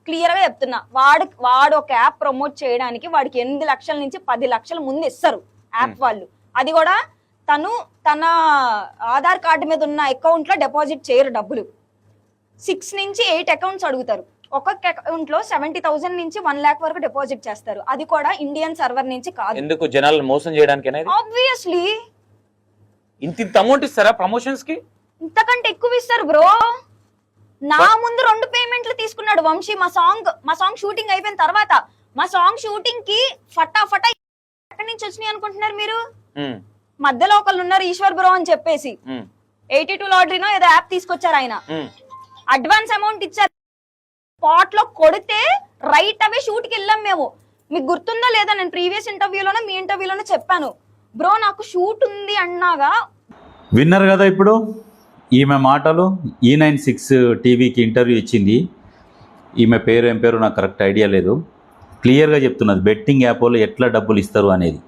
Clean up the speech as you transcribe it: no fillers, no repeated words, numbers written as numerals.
Clear గా చెప్తున్నా. వాడు ఒక యాప్ ప్రమోట్ చేయడానికి వాడికి 8 లక్షల నుంచి 10 లక్షల ముందు ఇస్తారు యాప్ వాళ్ళు. అది కూడా తన ఆధార్ కార్డు మీద ఉన్న అకౌంట్ లో డిపాజిట్ చేయరు డబ్బులు. 6 నుంచి 8 అకౌంట్స్ అడుగుతారు. ఒక్కొక్క అకౌంట్ లో 70,000 నుంచి 1 lakh వరకు డిపాజిట్ చేస్తారు. అది కూడా ఇండియన్ సర్వర్ నుంచి కాదు. ఎందుకు జనాలను మోసం చేయడానికి? ఆబ్వియస్లీ ఇంత అమౌంట్ ఇస్తారా ప్రమోషన్స్ కి? ఇంతకంటే ఎక్కువ ఇస్తారు బ్రో. నా ముందు 2 పేమెంట్లు తీసుకున్నాడు వంశీ. మా సాంగ్ షూటింగ్ అయిపోయిన తర్వాత మా సాంగ్ షూటింగ్ కి ఫటాఫటా ఎక్కడి నుంచి వచ్చినాయి అనుకుంటున్నారు మీరు? మధ్యలో ఒకళ్ళు ఉన్నారు ఈశ్వర్ బ్రో అని చెప్పేసి 82 లాటరీనో ఏదో యాప్ తీసుకొచ్చారు. ఆయన అడ్వాన్స్ అమౌంట్ ఇచ్చారు. స్పాట్ లో కొడితే రైట్ అవే షూట్ కి వెళ్ళాం మేము. మీకు గుర్తుందా లేదా? నేను ప్రీవియస్ ఇంటర్వ్యూలోనే మీ ఇంటర్వ్యూలోనే చెప్పాను బ్రో నాకు షూట్ ఉంది అన్నాగా. విన్నర్ కదా ఇప్పుడు ఈమె మాటలు. E96 టీవీకి ఇంటర్వ్యూ ఇచ్చింది. ఈమె పేరు ఏం పేరు నాకు కరెక్ట్ ఐడియా లేదు. క్లియర్గా చెప్తున్నది బెట్టింగ్ యాప్ వాళ్ళు ఎట్లా డబ్బులు ఇస్తారు అనేది.